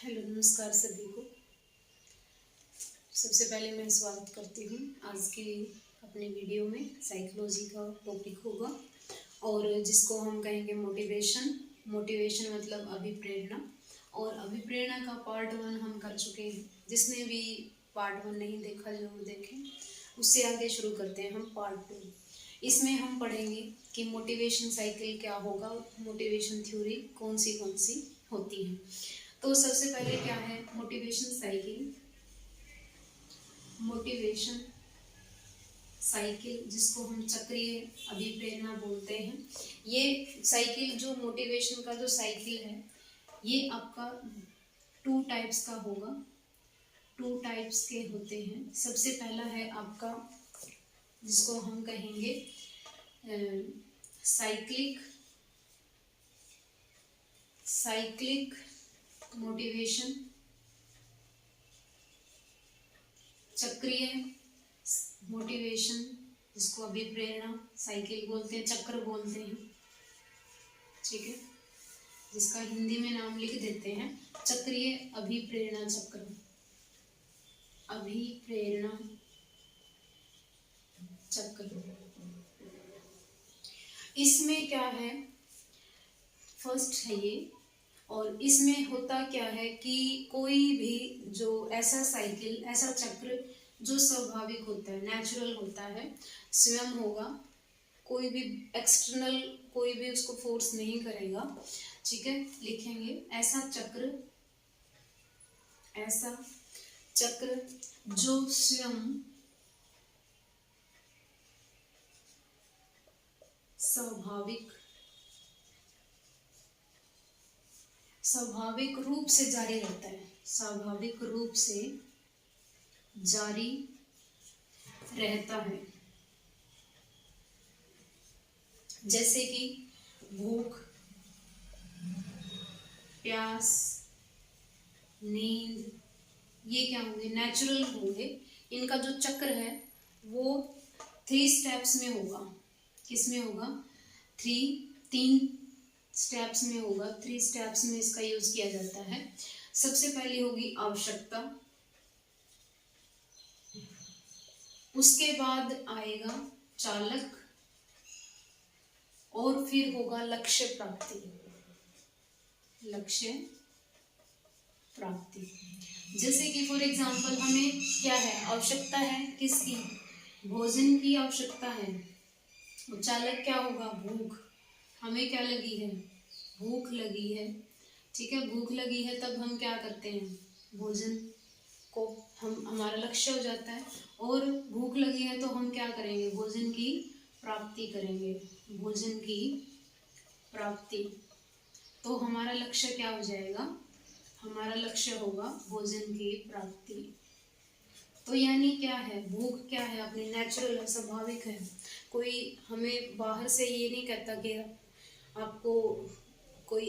Hello, नमस्कार सभी को। सबसे पहले मैं स्वागत करती हूँ आज की अपने वीडियो में। साइकोलॉजी का टॉपिक होगा और जिसको हम कहेंगे मोटिवेशन। मोटिवेशन मतलब अभिप्रेरणा, और अभिप्रेरणा का पार्ट 1 हम कर चुके हैं। जिसने भी पार्ट 1 नहीं देखा जरूर देखें। उससे आगे शुरू करते हैं हम पार्ट 2। इसमें हम पढ़ेंगे कि मोटिवेशन साइकिल क्या होगा, मोटिवेशन थ्योरी कौन सी होती है। तो सबसे पहले क्या है मोटिवेशन साइकिल। मोटिवेशन साइकिल जिसको हम चक्रीय अभिप्रेरणा बोलते हैं, ये साइकिल जो मोटिवेशन का जो साइकिल है ये आपका 2 टाइप्स का होगा। 2 टाइप्स के होते हैं। सबसे पहला है आपका जिसको हम कहेंगे साइक्लिक मोटिवेशन, चक्रीय मोटिवेशन जिसको अभिप्रेरणा साइकिल बोलते हैं, चक्र बोलते हैं। ठीक है, जिसका हिंदी में नाम लिख देते हैं चक्रीय अभिप्रेरणा चक्र, अभिप्रेरणा चक्र। इसमें क्या है, फर्स्ट है ये। और इसमें होता क्या है कि कोई भी जो ऐसा साइकिल, ऐसा चक्र जो स्वाभाविक होता है, नेचुरल होता है, स्वयं होगा, कोई भी एक्सटर्नल कोई भी उसको फोर्स नहीं करेगा। ठीक है, लिखेंगे ऐसा चक्र जो स्वयं स्वाभाविक रूप से जारी रहता है, स्वाभाविक रूप से जारी रहता है। जैसे कि भूख, प्यास, नींद, ये क्या होंगे, नेचुरल होंगे। इनका जो चक्र है वो 3 स्टेप्स में होगा। किस में होगा, 3 स्टेप्स में होगा। 3 स्टेप्स में इसका यूज किया जाता है। सबसे पहली होगी आवश्यकता, उसके बाद आएगा चालक, और फिर होगा लक्ष्य प्राप्ति। जैसे कि फॉर एग्जांपल हमें क्या है, आवश्यकता है किसकी, भोजन की आवश्यकता है। और चालक क्या होगा, भूख। हमें क्या लगी है, भूख लगी है। ठीक है, भूख लगी है तब हम क्या करते हैं, भोजन को हमारा लक्ष्य हो जाता है। और भूख लगी है तो हम क्या करेंगे, भोजन की प्राप्ति करेंगे, भोजन की प्राप्ति। तो हमारा लक्ष्य क्या हो जाएगा, हमारा लक्ष्य होगा भोजन की प्राप्ति। तो यानी क्या है, भूख क्या है, अपनी नेचुरल है, स्वाभाविक है। कोई हमें बाहर से ये नहीं कहता कि आपको कोई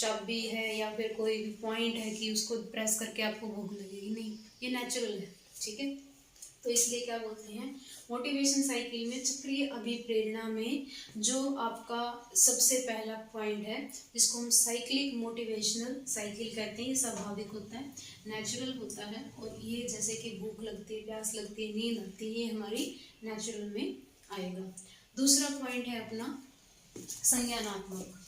चाबी है या फिर कोई पॉइंट है कि उसको प्रेस करके आपको भूख लगेगी, नहीं, ये नेचुरल है। ठीक है, तो इसलिए क्या बोलते हैं, मोटिवेशन साइकिल में चक्रीय अभिप्रेरणा में जो आपका सबसे पहला पॉइंट है जिसको हम साइक्लिक मोटिवेशनल साइकिल कहते हैं, ये स्वाभाविक होता है, नेचुरल होता है। और ये जैसे कि भूख लगती है, प्यास लगती है, नींद लगती है, ये हमारी नेचुरल में आएगा। दूसरा पॉइंट है अपना संज्ञानात्मक।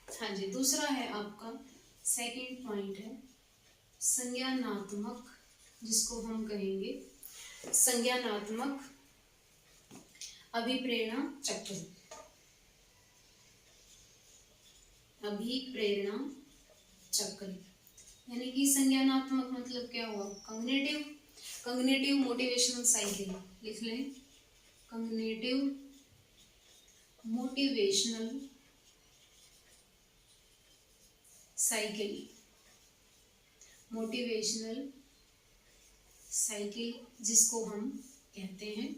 हाँ जी, दूसरा है आपका सेकंड पॉइंट है संज्ञानात्मक, जिसको हम कहेंगे संज्ञानात्मक अभिप्रेरणा चक्र। अभिप्रेरणा चक्र यानी कि संज्ञानात्मक मतलब क्या हुआ, कॉग्निटिव मोटिवेशनल साइकिल। लिख लें, cognitive motivational cycle, motivational cycle जिसको हम कहते हैं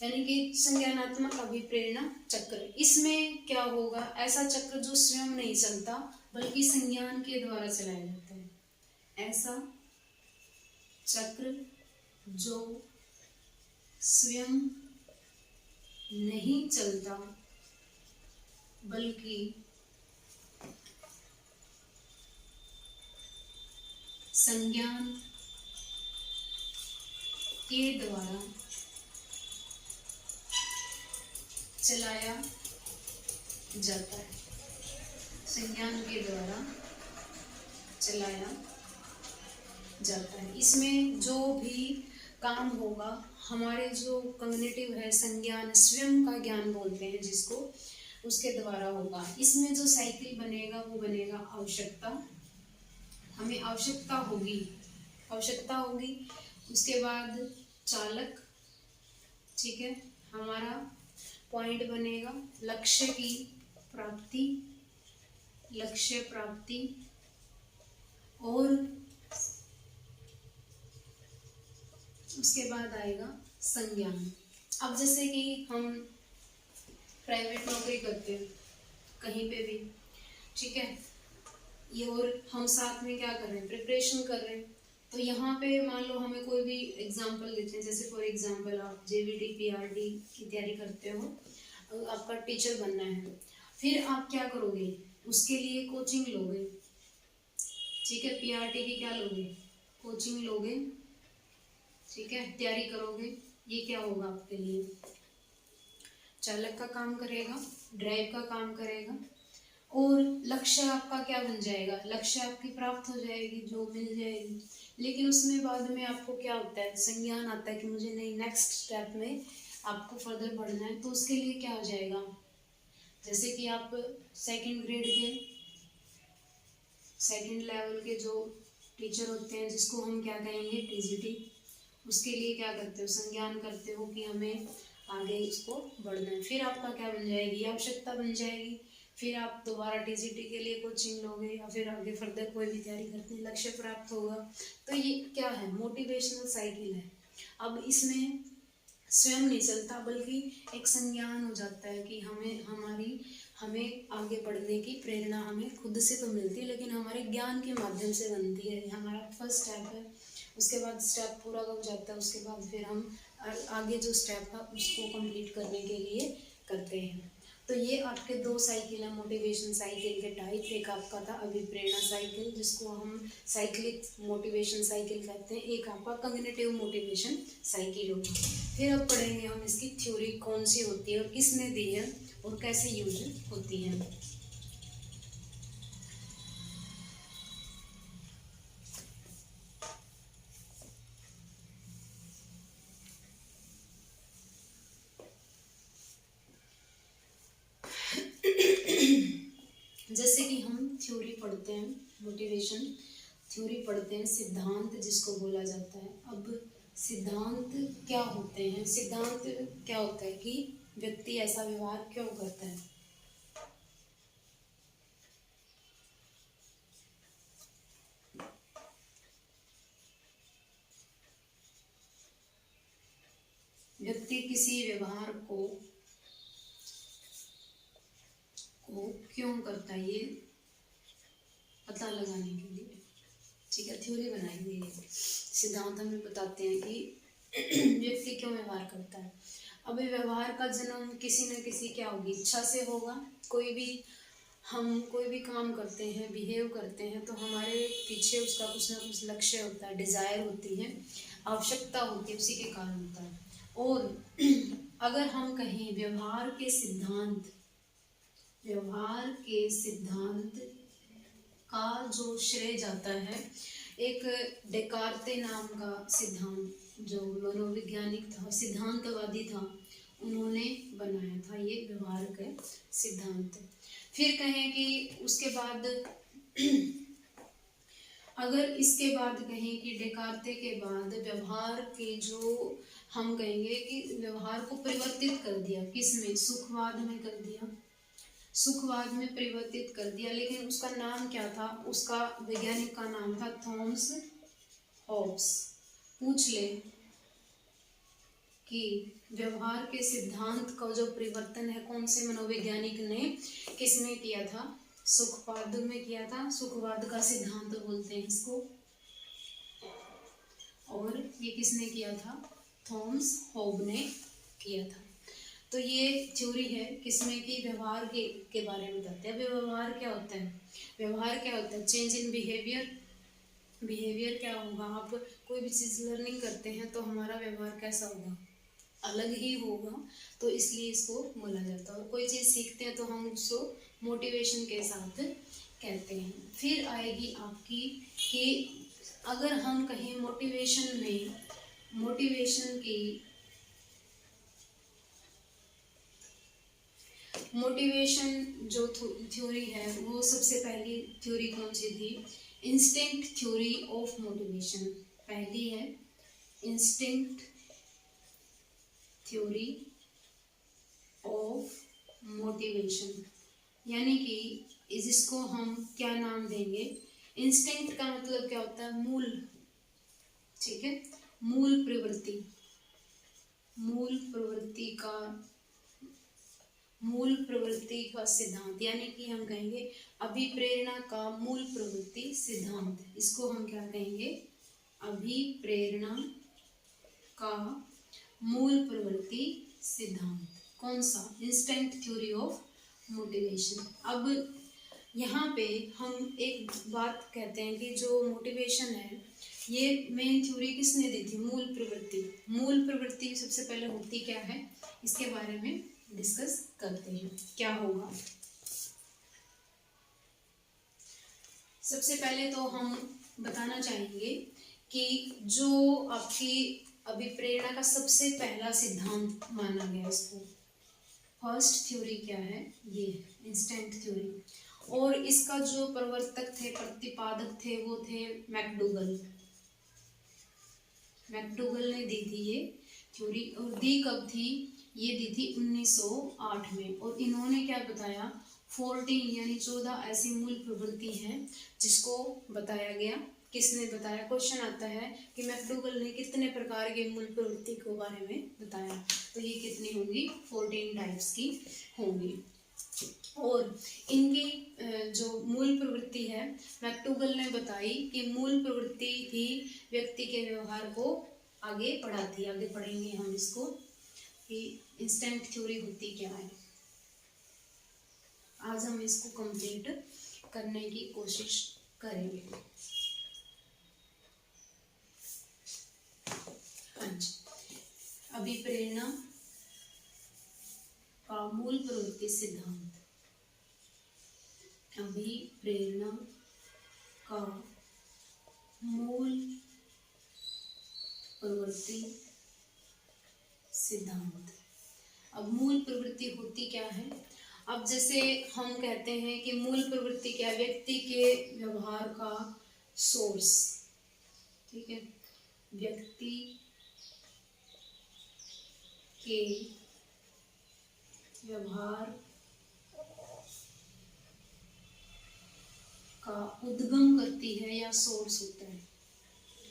यानी कि संज्ञानात्मक अभिप्रेरणा चक्र। इसमें क्या होगा, ऐसा चक्र जो स्वयं नहीं चलता बल्कि संज्ञान के द्वारा चलाया जाता है। ऐसा चक्र जो स्वयं नहीं चलता बल्कि संज्ञान के द्वारा चलाया जाता है। संज्ञान के द्वारा चलाया जाता है। इसमें जो भी काम होगा, हमारे जो कॉग्निटिव है, संज्ञान, स्वयं का ज्ञान बोलते हैं जिसको, उसके द्वारा होगा। इसमें जो साइकिल बनेगा वो बनेगा आवश्यकता। हमें आवश्यकता होगी, आवश्यकता होगी। उसके बाद चालक, ठीक है, हमारा पॉइंट बनेगा लक्ष्य की प्राप्ति, लक्ष्य प्राप्ति, और उसके बाद आएगा संज्ञान। अब जैसे कि हम प्राइवेट नौकरी करते हैं कहीं पे भी, ठीक है, ये और हम साथ में क्या कर रहे हैं, प्रिपरेशन कर रहे हैं। तो यहाँ पे मान लो हमें कोई भी एग्जाम्पल देते हैं, जैसे फॉर एग्जाम्पल आप JVD PRD की तैयारी करते हो, आपका टीचर बनना है, फिर आप क्या करोगे, उसके लिए कोचिंग लोगे, ठीक है, PRD की क्या लोगे, कोचिंग लोगे, ठीक है, तैयारी करोगे। ये क्या होगा आपके लिए, चालक का काम करेगा, ड्राइव का काम करेगा, और लक्ष्य आपका क्या बन जाएगा, लक्ष्य आपकी प्राप्त हो जाएगी, जो मिल जाएगी। लेकिन उसमें बाद में आपको क्या होता है, संज्ञान आता है कि मुझे नहीं, नेक्स्ट स्टेप में आपको फर्दर बढ़ना है। तो उसके लिए क्या हो जाएगा, जैसे कि आप सेकंड ग्रेड के, सेकंड लेवल के जो टीचर होते हैं, जिसको हम क्या कहेंगे, TGT, उसके लिए क्या करते हो, संज्ञान करते हो कि हमें आगे इसको बढ़ना है। फिर आपका क्या बन जाएगी, आवश्यकता बन जाएगी। फिर आप दोबारा TGT के लिए कोचिंग लोगे, या फिर आगे फर्दर कोई भी तैयारी करते हैं, लक्ष्य प्राप्त होगा। तो ये क्या है, मोटिवेशनल साइकिल है। अब इसमें स्वयं नहीं चलता बल्कि एक संज्ञान हो जाता है कि हमें आगे बढ़ने की प्रेरणा हमें खुद से तो मिलती है, लेकिन हमारे ज्ञान के माध्यम से बनती है। हमारा फर्स्ट स्टेप है। उसके बाद स्टेप पूरा हो जाता है, उसके बाद फिर हम आगे जो स्टेप है उसको कंप्लीट करने के लिए करते हैं। तो ये आपके दो साइकिल है, मोटिवेशन साइकिल के टाइप। एक आपका था अभिप्रेरणा साइकिल, जिसको हम साइक्लिक मोटिवेशन साइकिल कहते हैं। एक आपका कॉग्निटिव मोटिवेशन साइकिल होगा। फिर अब पढ़ेंगे हम इसकी थ्योरी कौन सी होती है और किसने दी है और कैसे यूज होती है। जैसे कि हम थ्योरी पढ़ते हैं, मोटिवेशन थ्योरी पढ़ते हैं, सिद्धांत जिसको बोला जाता है। अब सिद्धांत क्या होते हैं, सिद्धांत क्या होता है कि व्यक्ति ऐसा व्यवहार क्यों करता है। व्यक्ति किसी व्यवहार को क्यों करता है, ये पता लगाने के लिए, ठीक है, थ्योरी बनाई गई है। सिद्धांत हमें बताते हैं कि व्यक्ति क्यों व्यवहार करता है। अब व्यवहार का जन्म किसी न किसी क्या होगी, इच्छा से होगा। हम कोई भी काम करते हैं, बिहेव करते हैं, तो हमारे पीछे उसका कुछ ना कुछ लक्ष्य होता है, डिजायर होती है, आवश्यकता होती है, उसी के कारण होता है। और अगर हम कहें व्यवहार के सिद्धांत का जो श्रेय जाता है एक डेकार्ते नाम का सिद्धांत, जो मनोवैज्ञानिक था, सिद्धांतवादी था, उन्होंने बनाया था ये व्यवहार के सिद्धांत। फिर कहें कि उसके बाद अगर इसके बाद कहें कि डेकार्ते के बाद व्यवहार के जो हम कहेंगे कि व्यवहार को परिवर्तित कर दिया, किसमें, सुखवाद में कर दिया, सुखवाद में परिवर्तित कर दिया। लेकिन उसका नाम क्या था, उसका वैज्ञानिक का नाम था थॉमस हॉब्स। पूछ ले कि व्यवहार के सिद्धांत का जो परिवर्तन है कौन से मनोवैज्ञानिक ने किसमें किया था? सुखवाद में किया था। सुखवाद का सिद्धांत बोलते हैं इसको। और ये किसने किया था? थॉमस होब ने किया था। तो ये थ्योरी है किसमें की व्यवहार के बारे में बताते हैं। व्यवहार क्या होता है? व्यवहार क्या होता है? Change in behaviour. बिहेवियर क्या होगा? आप कोई भी चीज़ लर्निंग करते हैं तो हमारा व्यवहार कैसा होगा? अलग ही होगा। तो इसलिए इसको बोला जाता है। और कोई चीज़ सीखते हैं तो हम उसको मोटिवेशन के साथ कहते हैं। फिर आएगी आपकी कि अगर हम कहें मोटिवेशन में, मोटिवेशन जो थ्योरी है वो सबसे पहली थ्योरी कौन सी थी? Instinct theory of motivation. पहली है इंस्टिंक्ट थ्योरी ऑफ मोटिवेशन, यानी कि जिसको हम क्या नाम देंगे? इंस्टिंक्ट का मतलब क्या होता है? मूल। ठीक है, मूल प्रवृत्ति। मूल प्रवृत्ति का सिद्धांत, यानी कि हम कहेंगे अभिप्रेरणा का मूल प्रवृत्ति सिद्धांत। इसको हम क्या कहेंगे? अभिप्रेरणा का मूल प्रवृत्ति सिद्धांत। कौन सा? Instinct theory of motivation. अब यहाँ पे हम एक बात कहते हैं कि जो मोटिवेशन है ये मेन थ्योरी किसने दी थी? मूल प्रवृत्ति। मूल प्रवृत्ति सबसे पहले होती क्या है, इसके बारे में डिस्कस करते हैं। क्या होगा? सबसे पहले तो हम बताना चाहेंगे कि जो आपकी अभिप्रेरणा का सबसे पहला सिद्धांत माना गया, इसको फर्स्ट थ्योरी क्या है? ये इंस्टिंक्ट थ्योरी। और इसका जो प्रवर्तक थे, प्रतिपादक थे, वो थे मैकडूगल। मैकडूगल ने दी थी ये थ्योरी। और दी कब थी? ये दी थी 1908 में। और इन्होंने क्या बताया? 14 यानी 14 ऐसी मूल प्रवृत्ति हैं जिसको बताया गया। किसने बताया? क्वेश्चन आता है कि मैकडूगल ने कितने प्रकार के मूल प्रवृत्ति के बारे में बताया। तो ये कितनी होंगी? 14 टाइप्स की होंगी। और इनकी जो मूल प्रवृत्ति है मैकडूगल ने बताई कि मूल प्रवृत्ति ही व्यक्ति के व्यवहार को आगे बढ़ाती है। आगे पढ़ेंगे हम इसको कि इंस्टिंक्ट थ्योरी होती क्या है। आज हम इसको कंप्लीट करने की कोशिश करेंगे। हाँ जी, अभिप्रेरणा का मूल प्रवृत्ति सिद्धांत। अभिप्रेरणा का मूल प्रवृत्ति सिद्धांत। अब मूल प्रवृत्ति होती क्या है? अब जैसे हम कहते हैं कि मूल प्रवृत्ति क्या? व्यक्ति के व्यवहार का सोर्स। ठीक है, व्यक्ति के व्यवहार का उद्गम करती है या सोर्स होता है।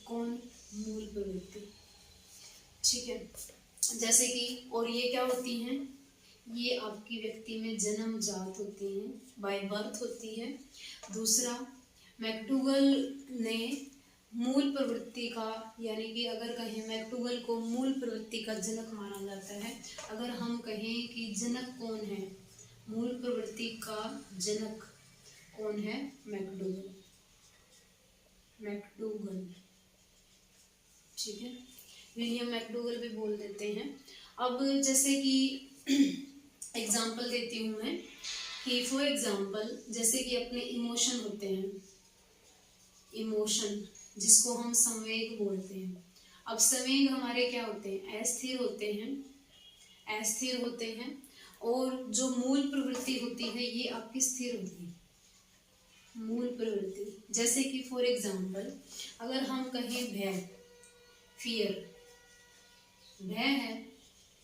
कौन? मूल प्रवृत्ति। ठीक है, जैसे कि और ये क्या होती हैं? ये आपकी व्यक्ति में जन्मजात होती हैं, बाय बर्थ होती है। दूसरा, मैकडूगल ने मूल प्रवृत्ति का, यानी कि अगर कहें मैकडूगल को मूल प्रवृत्ति का जनक माना जाता है। अगर हम कहें कि जनक कौन है, मूल प्रवृत्ति का जनक कौन है? मैकडूगल। ठीक है, विलियम मैकडूगल भी बोल देते हैं। अब जैसे कि एग्जाम्पल देती हूँ मैं कि फॉर एग्जाम्पल जैसे कि अपने इमोशन होते हैं, इमोशन जिसको हम संवेग बोलते हैं। अब संवेग हमारे क्या होते हैं? अस्थिर होते हैं, अस्थिर होते हैं। और जो मूल प्रवृत्ति होती है ये आपकी स्थिर होती है, मूल प्रवृत्ति। जैसे कि फॉर एग्जाम्पल अगर हम कहें भय, फियर, भय है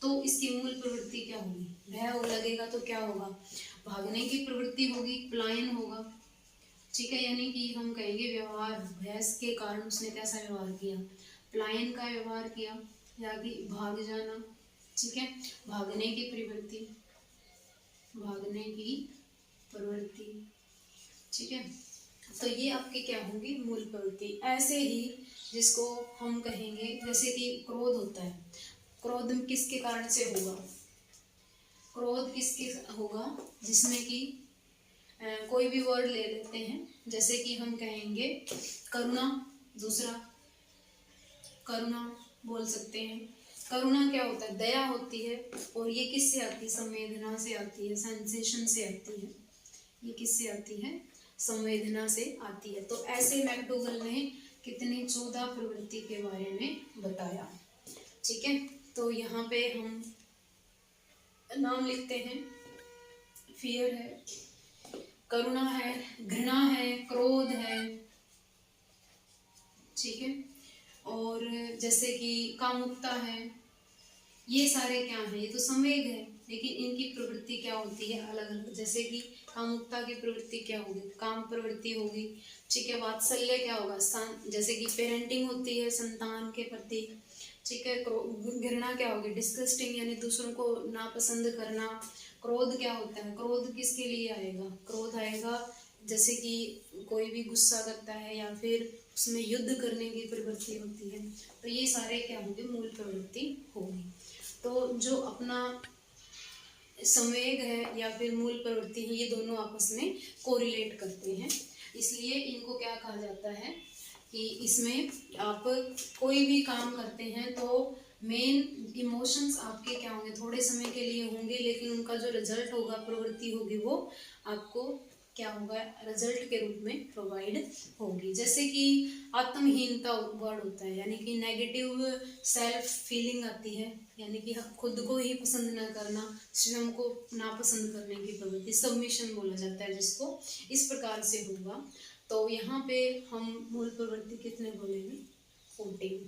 तो इसकी मूल प्रवृत्ति क्या होगी? भय हो लगेगा तो क्या होगा? भागने की प्रवृत्ति होगी, पलायन होगा। ठीक है, यानी कि हम कहेंगे व्यवहार, भय के कारण उसने कैसा व्यवहार किया? पलायन का व्यवहार किया। या कि भाग जाना, ठीक है, भागने की प्रवृत्ति, भागने की प्रवृत्ति, ठीक है। तो ये आपके क्या होंगी, मूल प्रवृत्ति। ऐसे ही जिसको हम कहेंगे, जैसे कि क्रोध होता है, क्रोध किसके कारण से होगा, क्रोध किसके होगा, जिसमें कि कोई भी वर्ड ले लेते हैं, जैसे कि हम कहेंगे करुणा, दूसरा करुणा बोल सकते हैं। करुणा क्या होता है, दया होती है, और ये किससे आती है, संवेदना से आती है, सेंसेशन से आती है। ये किससे आती है, संवेदना से आती है। तो ऐसे मैकडोगल ने कितने 14 प्रवृत्ति के बारे में बताया, ठीक है। तो यहाँ पे हम नाम लिखते हैं, फियर है, करुणा है, घृणा है, क्रोध है, ठीक है, और जैसे कि कामुकता है, ये सारे क्या है, ये तो संवेग है, लेकिन इनकी प्रवृत्ति क्या होती है, अलग अलग। जैसे कि कामुकता की प्रवृत्ति क्या होगी, काम प्रवृत्ति होगी, ठीक है। वात्सल्य क्या होगा, जैसे कि पेरेंटिंग होती है संतान के प्रति, ठीक है। घृणा क्या होगी, डिस्गस्टिंग, यानी दूसरों को नापसंद करना। क्रोध क्या होता है, क्रोध किसके लिए आएगा, क्रोध आएगा जैसे कि कोई भी गुस्सा करता है या फिर उसमें युद्ध करने की प्रवृत्ति होती है। तो ये सारे क्या होंगे, मूल प्रवृत्ति होगी। तो जो अपना संवेग है या फिर मूल प्रवृत्ति है, ये दोनों आपस में कोरिलेट करते हैं, इसलिए इनको क्या कहा जाता है कि इसमें आप कोई भी काम करते हैं तो मेन इमोशंस आपके क्या होंगे, थोड़े समय के लिए होंगे, लेकिन उनका जो रिजल्ट होगा, प्रवृत्ति होगी, वो आपको क्या होगा, रिजल्ट के रूप में प्रोवाइड होगी। जैसे कि आत्महीनता वर्ड होता है, यानी कि नेगेटिव सेल्फ फीलिंग आती है, यानी कि खुद को ही पसंद न करना, स्वयं को नापसंद करने की प्रवृत्ति, सबमिशन बोला जाता है जिसको, इस प्रकार से होगा। तो यहाँ पे हम मूल प्रवृत्ति कितने बोलेंगे, 14।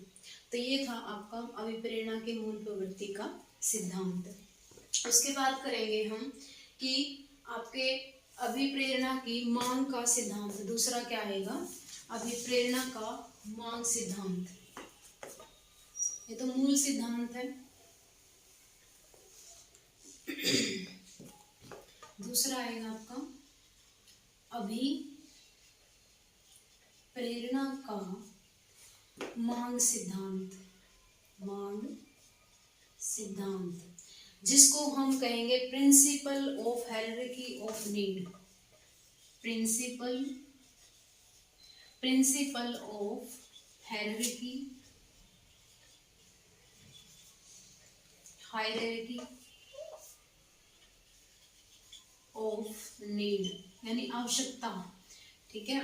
तो ये था आपका अभिप्रेरणा के मूल प्रवृत्ति का सिद्धांत। उसके बाद करेंगे हम कि आपके अभिप्रेरणा की मांग का सिद्धांत, दूसरा क्या आएगा, अभिप्रेरणा का मांग सिद्धांत। ये तो मूल सिद्धांत है। दूसरा आएगा आपका अभिप्रेरणा का मांग सिद्धांत, मांग सिद्धांत, जिसको हम कहेंगे principle of hierarchy of need, principle of hierarchy of need, यानी आवश्यकता, ठीक है।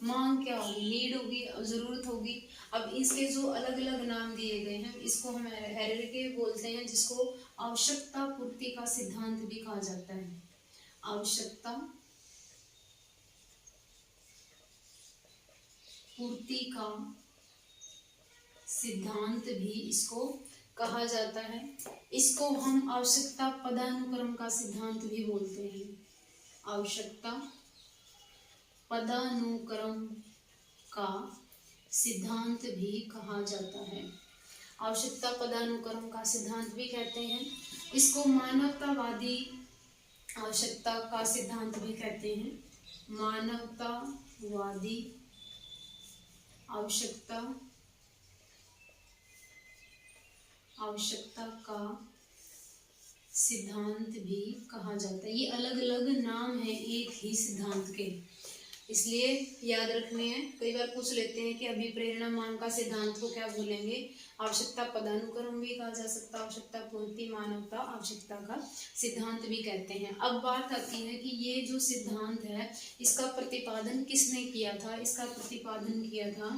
मांग क्या होगी, नीड होगी, जरूरत होगी। अब इसके जो अलग अलग नाम दिए गए हैं, इसको हम हायरार्की बोलते हैं, जिसको आवश्यकता पूर्ति का सिद्धांत भी कहा जाता है। आवश्यकता पूर्ति का सिद्धांत भी इसको कहा जाता है। इसको हम आवश्यकता पदानुक्रम का सिद्धांत भी बोलते हैं। आवश्यकता पदानुक्रम का सिद्धांत भी कहा जाता है। आवश्यकता पदानुक्रम का सिद्धांत भी कहते हैं। इसको मानवतावादी आवश्यकता का सिद्धांत भी कहते हैं। मानवतावादी आवश्यकता का सिद्धांत भी कहा जाता है। ये अलग अलग नाम है एक ही सिद्धांत के, इसलिए याद रखने हैं। कई बार पूछ लेते हैं कि अभिप्रेरणा मांग का सिद्धांत को क्या बोलेंगे, आवश्यकता पदानुक्रम भी कहा जा सकता है, आवश्यकता पूर्ति, मानवता आवश्यकता का सिद्धांत भी कहते हैं। अब बात आती है कि ये जो सिद्धांत है, इसका प्रतिपादन किसने किया था। इसका प्रतिपादन किया था,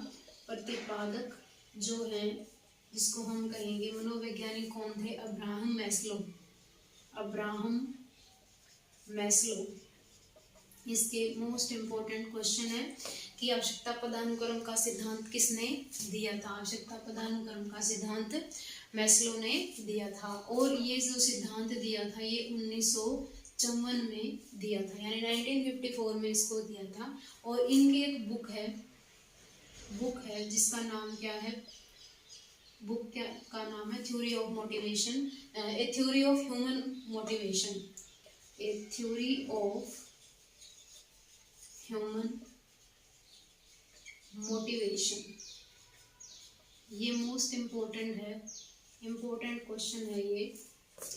प्रतिपादक जो है, जिसको हम कहेंगे मनोवैज्ञानिक कौन थे, अब्राहम मैस्लो। इसके मोस्ट इम्पोर्टेंट क्वेश्चन है कि आवश्यकता पदानुक्रम का सिद्धांत किसने दिया था। आवश्यकता पदानुक्रम का सिद्धांत मैस्लो ने दिया था, और ये जो सिद्धांत दिया था ये 1954 में दिया था, यानी 1954 में इसको दिया था। और इनकी एक बुक है जिसका नाम क्या है, बुक क्या का नाम है theory of motivation, A theory of human motivation, A theory of human motivation. ये मोस्ट इम्पोर्टेंट है, इम्पोर्टेंट क्वेश्चन है ये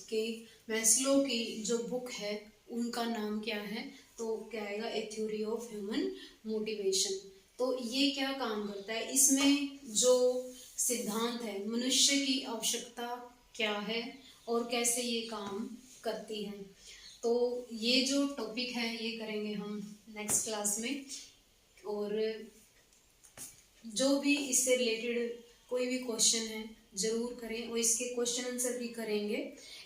कि मैस्लो की जो बुक है उनका नाम क्या है, तो क्या आएगा, ए थ्योरी ऑफ ह्यूमन मोटिवेशन। तो ये क्या काम करता है, इसमें जो सिद्धांत है मनुष्य की आवश्यकता क्या है और कैसे ये काम करती है, तो ये जो टॉपिक है ये करेंगे हम नेक्स्ट क्लास में। और जो भी इससे रिलेटेड कोई भी क्वेश्चन है ज़रूर करें, और इसके क्वेश्चन आंसर भी करेंगे।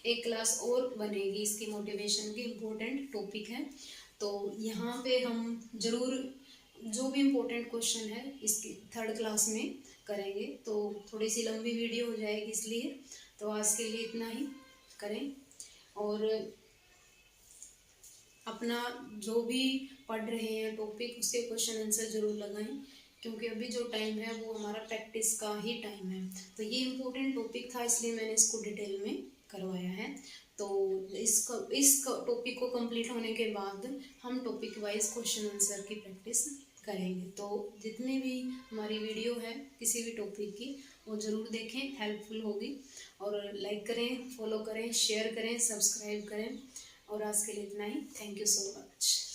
एक क्लास और बनेगी इसकी, मोटिवेशन की इम्पोर्टेंट टॉपिक है, तो यहाँ पे हम ज़रूर जो भी इम्पोर्टेंट क्वेश्चन है इसकी थर्ड क्लास में करेंगे। तो थोड़ी सी लंबी वीडियो हो जाएगी इसलिए, तो आज के लिए इतना ही करें। और अपना जो भी पढ़ रहे हैं टॉपिक उसके क्वेश्चन आंसर ज़रूर लगाएं, क्योंकि अभी जो टाइम है वो हमारा प्रैक्टिस का ही टाइम है। तो ये इम्पोर्टेंट टॉपिक था इसलिए मैंने इसको डिटेल में करवाया है। तो इस टॉपिक को कंप्लीट होने के बाद हम टॉपिक वाइज क्वेश्चन आंसर की प्रैक्टिस करेंगे। तो जितनी भी हमारी वीडियो है किसी भी टॉपिक की वो ज़रूर देखें, हेल्पफुल होगी। और लाइक करें, फॉलो करें, शेयर करें, सब्सक्राइब करें। और आज के लिए इतना ही। Thank you so much.